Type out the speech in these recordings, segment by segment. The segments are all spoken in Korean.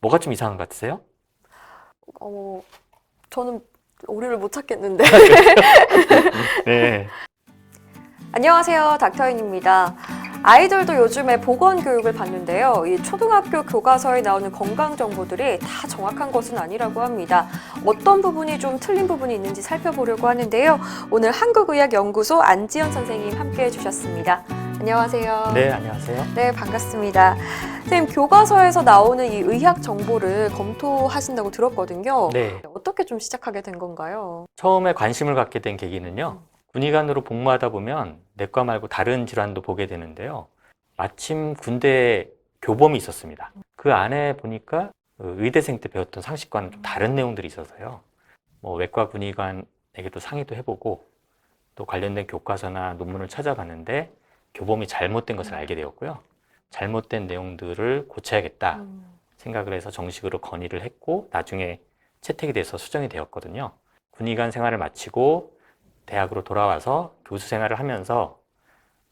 뭐가 좀 이상한 것 같으세요? 어, 저는 오류를 못 찾겠는데. 네. 안녕하세요. 닥터인입니다. 아이들도 요즘에 보건교육을 받는데요. 이 초등학교 교과서에 나오는 건강 정보들이 다 정확한 것은 아니라고 합니다. 어떤 부분이 좀 틀린 부분이 있는지 살펴보려고 하는데요. 오늘 한국의학연구소 안지연 선생님 함께해 주셨습니다. 안녕하세요. 네, 안녕하세요. 네, 반갑습니다. 선생님, 교과서에서 나오는 이 의학 정보를 검토하신다고 들었거든요. 네. 어떻게 좀 시작하게 된 건가요? 처음에 관심을 갖게 된 계기는요. 군의관으로 복무하다 보면 내과 말고 다른 질환도 보게 되는데요. 마침 군대에 교범이 있었습니다. 그 안에 보니까 의대생 때 배웠던 상식과는 좀 다른 내용들이 있어서요. 뭐 외과 군의관에게도 상의도 해보고 또 관련된 교과서나 논문을 찾아봤는데 교범이 잘못된 것을 알게 되었고요. 잘못된 내용들을 고쳐야겠다 생각을 해서 정식으로 건의를 했고 나중에 채택이 돼서 수정이 되었거든요. 군의관 생활을 마치고 대학으로 돌아와서 교수 생활을 하면서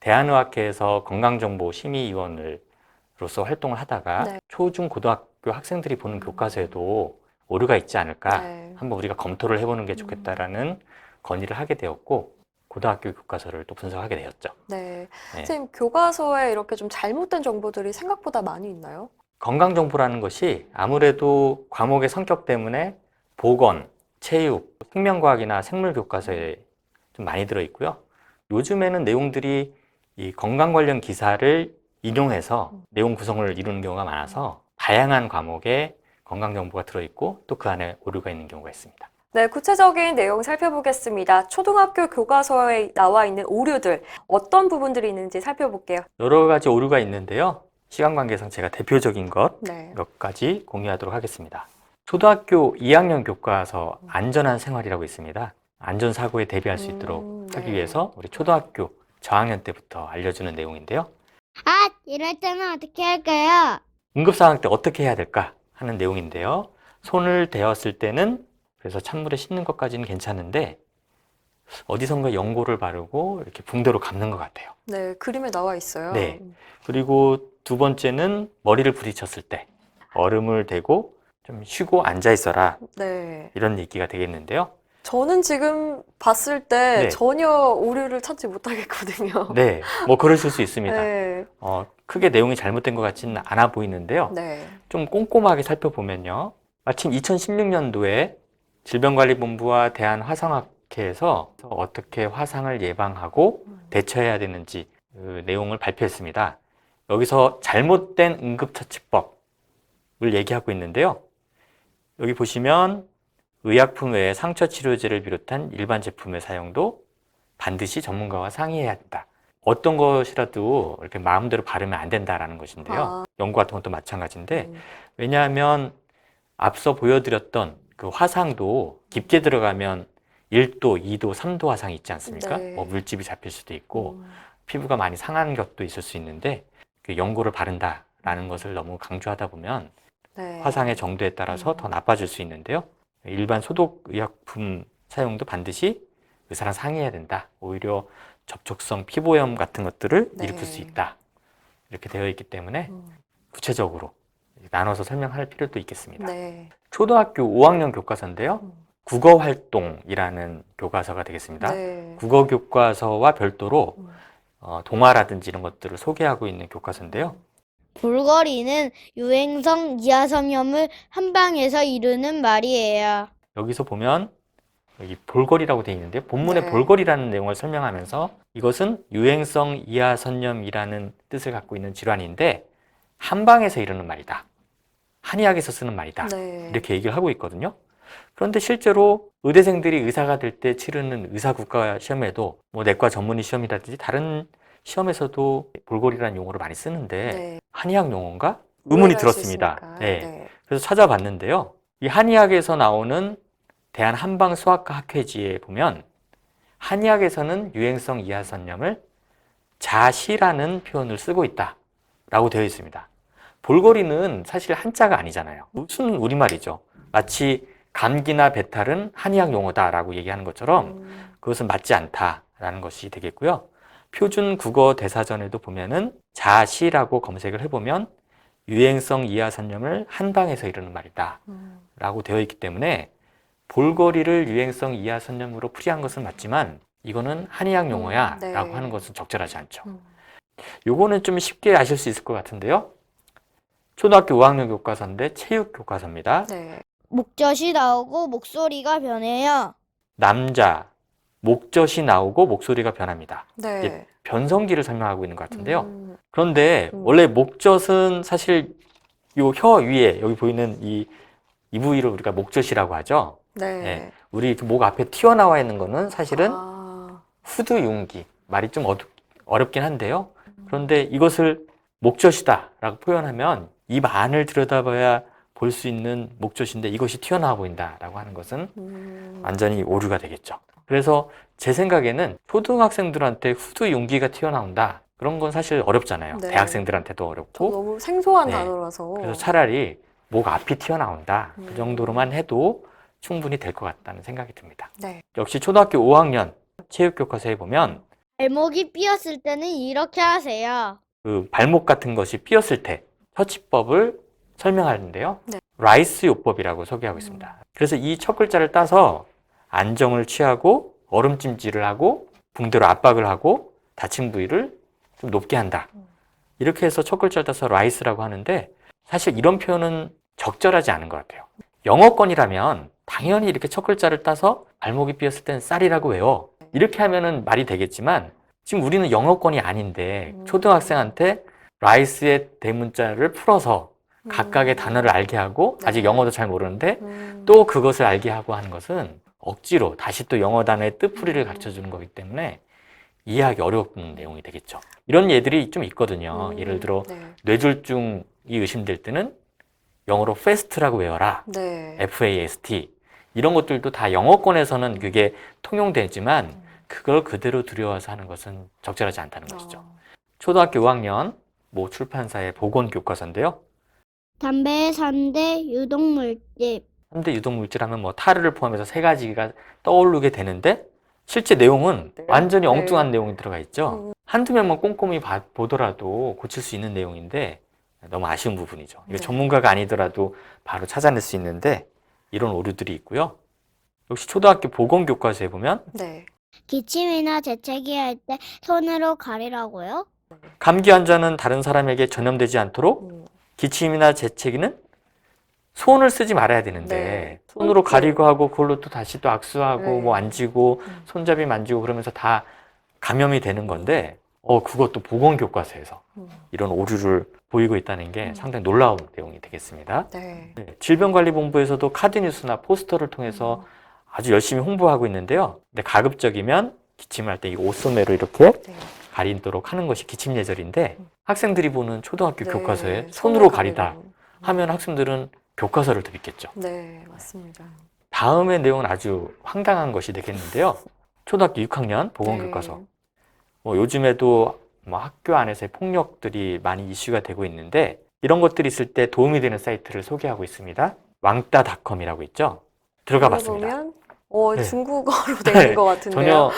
대한의학회에서 건강정보심의위원으로서 활동을 하다가 네. 초중 고등학교 학생들이 보는 교과서에도 오류가 있지 않을까 네. 한번 우리가 검토를 해보는 게 좋겠다라는 건의를 하게 되었고 고등학교 교과서를 또 분석하게 되었죠. 네. 네. 선생님, 교과서에 이렇게 좀 잘못된 정보들이 생각보다 많이 있나요? 건강정보라는 것이 아무래도 과목의 성격 때문에 보건, 체육, 생명과학이나 생물교과서에 좀 많이 들어있고요. 요즘에는 내용들이 이 건강 관련 기사를 인용해서 내용 구성을 이루는 경우가 많아서 다양한 과목에 건강정보가 들어있고 또 그 안에 오류가 있는 경우가 있습니다. 네, 구체적인 내용 살펴보겠습니다. 초등학교 교과서에 나와 있는 오류들, 어떤 부분들이 있는지 살펴볼게요. 여러 가지 오류가 있는데요. 시간 관계상 제가 대표적인 것 네. 몇 가지 공유하도록 하겠습니다. 초등학교 2학년 교과서 안전한 생활이라고 있습니다. 안전사고에 대비할 수 있도록 네. 하기 위해서 우리 초등학교 저학년 때부터 알려주는 내용인데요. 이럴 때는 어떻게 할까요? 응급상황 때 어떻게 해야 될까 하는 내용인데요. 손을 대었을 때는 그래서 찬물에 씻는 것까지는 괜찮은데 어디선가 연고를 바르고 이렇게 붕대로 감는 것 같아요. 네, 그림에 나와 있어요. 네. 그리고 두 번째는 머리를 부딪혔을 때 얼음을 대고 좀 쉬고 앉아 있어라 네. 이런 얘기가 되겠는데요. 저는 지금 봤을 때 네. 전혀 오류를 찾지 못하겠거든요. 네, 뭐 그러실 수 있습니다. 네. 크게 내용이 잘못된 것 같지는 않아 보이는데요. 네. 좀 꼼꼼하게 살펴보면요. 마침 2016년도에 질병관리본부와 대한화상학회에서 어떻게 화상을 예방하고 대처해야 되는지 그 내용을 발표했습니다. 여기서 잘못된 응급처치법을 얘기하고 있는데요. 여기 보시면 의약품 외에 상처치료제를 비롯한 일반 제품의 사용도 반드시 전문가와 상의해야 된다. 어떤 것이라도 이렇게 마음대로 바르면 안 된다라는 것인데요. 연고 같은 것도 마찬가지인데 왜냐하면 앞서 보여드렸던 그 화상도 깊게 들어가면 1도, 2도, 3도 화상이 있지 않습니까? 네. 뭐 물집이 잡힐 수도 있고 피부가 많이 상한 것도 있을 수 있는데 그 연고를 바른다라는 것을 너무 강조하다 보면 네. 화상의 정도에 따라서 더 나빠질 수 있는데요. 일반 소독 의약품 사용도 반드시 의사랑 상의해야 된다. 오히려 접촉성 피부오염 같은 것들을 네. 일으킬 수 있다. 이렇게 되어 있기 때문에 구체적으로 나눠서 설명할 필요도 있겠습니다. 네. 초등학교 5학년 교과서인데요. 국어활동이라는 교과서가 되겠습니다. 네. 국어 교과서와 별도로 동화라든지 이런 것들을 소개하고 있는 교과서인데요. 볼거리는 유행성 이하섬염을 한 방에서 이루는 말이에요. 여기서 보면 여기 볼거리라고 되어 있는데 본문에 네. 볼거리라는 내용을 설명하면서 이것은 유행성 이하선염이라는 뜻을 갖고 있는 질환인데 한방에서 이루는 말이다. 한의학에서 쓰는 말이다. 네. 이렇게 얘기를 하고 있거든요. 그런데 실제로 의대생들이 의사가 될 때 치르는 의사국가 시험에도 뭐 내과 전문의 시험이라든지 다른 시험에서도 볼거리라는 용어를 많이 쓰는데 네. 한의학 용어인가? 의문이 오해를 할수 들었습니다. 있으니까. 네. 네. 그래서 찾아봤는데요. 이 한의학에서 나오는 대한한방수학과 학회지에 보면 한의학에서는 유행성 이하선염을 자시라는 표현을 쓰고 있다라고 되어 있습니다. 볼거리는 사실 한자가 아니잖아요. 무슨 우리말이죠. 마치 감기나 배탈은 한의학 용어다라고 얘기하는 것처럼 그것은 맞지 않다라는 것이 되겠고요. 표준 국어 대사전에도 보면은 자시라고 검색을 해보면 유행성 이하선염을 한 방에서 이루는 말이다 라고 되어 있기 때문에 볼거리를 유행성 이하선염으로 풀이한 것은 맞지만 이거는 한의학 용어야 네. 라고 하는 것은 적절하지 않죠. 요거는 좀 쉽게 아실 수 있을 것 같은데요. 초등학교 5학년 교과서인데 체육 교과서입니다. 네. 목젖이 나오고 목소리가 변해요. 남자, 목젖이 나오고 목소리가 변합니다. 네. 이제 변성기를 설명하고 있는 것 같은데요. 음, 그런데 원래 목젖은 사실 요 혀 위에 여기 보이는 이 부위를 우리가 목젖이라고 하죠. 네. 네. 우리 목 앞에 튀어나와 있는 거는 사실은 아, 후두윤기. 말이 좀 어렵긴 한데요. 그런데 이것을 목젖이다라고 표현하면 입 안을 들여다봐야 볼 수 있는 목젖인데 이것이 튀어나와 보인다라고 하는 것은 완전히 오류가 되겠죠. 그래서 제 생각에는 초등학생들한테 후두윤기가 튀어나온다. 그런 건 사실 어렵잖아요. 네. 대학생들한테도 저 어렵고. 너무 생소한 네. 단어라서. 그래서 차라리 목 앞이 튀어나온다. 그 정도로만 해도 충분히 될 것 같다는 생각이 듭니다. 네. 역시 초등학교 5학년 체육교과서에 보면 발목이 삐었을 때는 이렇게 하세요. 그 발목 같은 것이 삐었을 때 처치법을 설명하는데요. 네. 라이스 요법이라고 소개하고 있습니다. 그래서 이 첫 글자를 따서 안정을 취하고 얼음찜질을 하고 붕대로 압박을 하고 다친 부위를 좀 높게 한다. 이렇게 해서 첫 글자를 따서 라이스라고 하는데 사실 이런 표현은 적절하지 않은 것 같아요. 영어권이라면 당연히 이렇게 첫 글자를 따서 발목이 삐었을 땐 쌀이라고 외워. 이렇게 하면은 말이 되겠지만 지금 우리는 영어권이 아닌데 초등학생한테 라이스의 대문자를 풀어서 각각의 단어를 알게 하고 네. 아직 영어도 잘 모르는데 또 그것을 알게 하고 하는 것은 억지로 다시 또 영어 단어의 뜻풀이를 가르쳐 주는 거기 때문에 이해하기 어려운 내용이 되겠죠. 이런 예들이 좀 있거든요. 예를 들어 네. 뇌졸중이 의심될 때는 영어로 fast라고 외워라. 네. FAST. 이런 것들도 다 영어권에서는 그게 통용되지만 그걸 그대로 들여와서 하는 것은 적절하지 않다는 것이죠. 초등학교 5학년 모 출판사의 보건교과서인데요. 담배의 3대 유독물질. 3대 유독물질 하면 뭐 타르를 포함해서 세 가지가 떠오르게 되는데 실제 내용은 네. 완전히 네. 엉뚱한 내용이 들어가 있죠. 한두 명만 꼼꼼히 보더라도 고칠 수 있는 내용인데 너무 아쉬운 부분이죠. 이거 네. 전문가가 아니더라도 바로 찾아낼 수 있는데 이런 오류들이 있고요. 역시 초등학교 보건교과서에 보면 네. 기침이나 재채기 할 때 손으로 가리라고요? 감기 환자는 다른 사람에게 전염되지 않도록 기침이나 재채기는 손을 쓰지 말아야 되는데 네. 손으로 손톱. 가리고 하고 그걸로 또 다시 또 악수하고 네. 뭐 만지고 손잡이 만지고 그러면서 다 감염이 되는 건데 그것도 보건교과서에서 이런 오류를 보이고 있다는 게 상당히 놀라운 내용이 되겠습니다. 네. 네, 질병관리본부에서도 카드뉴스나 포스터를 통해서 아주 열심히 홍보하고 있는데요. 근데 가급적이면 기침할 때 이 옷소매로 이렇게 네. 가리도록 하는 것이 기침 예절인데 학생들이 보는 초등학교 네. 교과서에 손으로 손으로 가리다 가리는. 하면 학생들은 교과서를 더 믿겠죠. 네, 맞습니다. 다음의 내용은 아주 황당한 것이 되겠는데요. 초등학교 6학년 보건교과서. 네. 뭐 요즘에도 뭐 학교 안에서의 폭력들이 많이 이슈가 되고 있는데 이런 것들이 있을 때 도움이 되는 사이트를 소개하고 있습니다. 왕따닷컴이라고 있죠. 들어가 봤습니다. 보면 네. 중국어로 되는 네, 것 같은데요. 전혀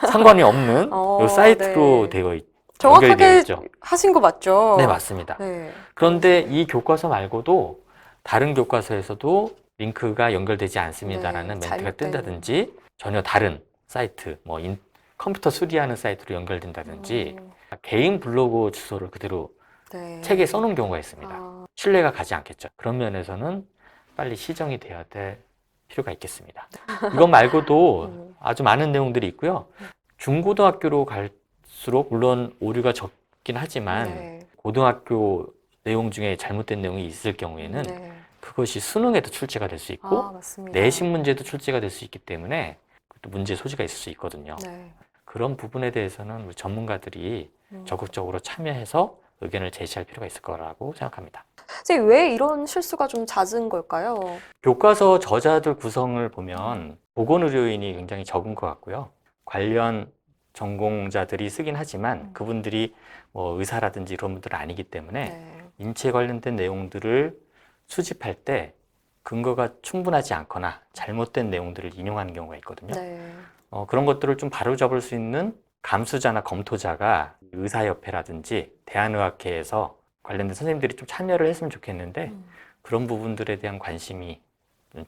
상관이 없는 요 사이트로 네. 되어 연결되어 정확하게 있죠. 하신 거 맞죠? 네, 맞습니다. 네. 그런데 이 교과서 말고도 다른 교과서에서도 링크가 연결되지 않습니다라는 네, 멘트가 잘못된- 뜬다든지 전혀 다른 사이트, 뭐 컴퓨터 수리하는 사이트로 연결된다든지 개인 블로그 주소를 그대로 네. 책에 써놓은 경우가 있습니다. 아, 신뢰가 가지 않겠죠. 그런 면에서는 빨리 시정이 돼야 될 필요가 있겠습니다. 이것 말고도 아주 많은 내용들이 있고요. 중고등학교로 갈수록 물론 오류가 적긴 하지만 네. 고등학교 내용 중에 잘못된 내용이 있을 경우에는 네. 그것이 수능에도 출제가 될 수 있고 맞습니다. 내신 문제도 출제가 될 수 있기 때문에 또 문제 소지가 있을 수 있거든요. 네. 그런 부분에 대해서는 우리 전문가들이 적극적으로 참여해서 의견을 제시할 필요가 있을 거라고 생각합니다. 선생님, 왜 이런 실수가 좀 잦은 걸까요? 교과서 저자들 구성을 보면 보건의료인이 굉장히 적은 것 같고요. 관련 전공자들이 쓰긴 하지만 그분들이 뭐 의사라든지 이런 분들은 아니기 때문에 네. 인체 관련된 내용들을 수집할 때 근거가 충분하지 않거나 잘못된 내용들을 인용하는 경우가 있거든요. 네. 그런 것들을 좀 바로잡을 수 있는 감수자나 검토자가 의사협회라든지 대한의학회에서 관련된 선생님들이 좀 참여를 했으면 좋겠는데 음. 그런 부분들에 대한 관심이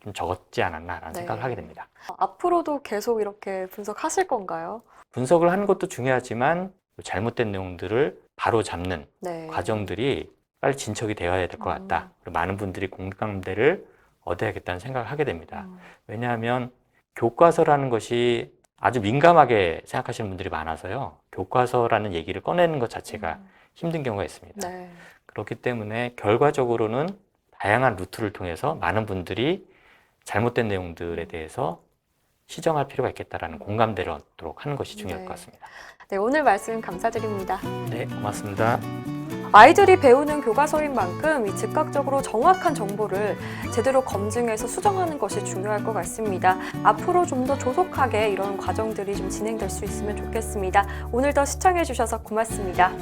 좀 적었지 않았나라는 네. 생각을 하게 됩니다. 앞으로도 계속 이렇게 분석하실 건가요? 분석을 하는 것도 중요하지만 잘못된 내용들을 바로 잡는 네. 과정들이 빨리 진척이 되어야 될 것 같다. 그리고 많은 분들이 공감대를 얻어야겠다는 생각을 하게 됩니다. 왜냐하면 교과서라는 것이 아주 민감하게 생각하시는 분들이 많아서요. 교과서라는 얘기를 꺼내는 것 자체가 힘든 경우가 있습니다. 네. 그렇기 때문에 결과적으로는 다양한 루트를 통해서 많은 분들이 잘못된 내용들에 대해서 시정할 필요가 있겠다라는 공감대를 얻도록 하는 것이 중요할 네. 것 같습니다. 네, 오늘 말씀 감사드립니다. 네, 고맙습니다. 아이들이 배우는 교과서인 만큼 이 즉각적으로 정확한 정보를 제대로 검증해서 수정하는 것이 중요할 것 같습니다. 앞으로 좀 더 조속하게 이런 과정들이 좀 진행될 수 있으면 좋겠습니다. 오늘도 시청해 주셔서 고맙습니다.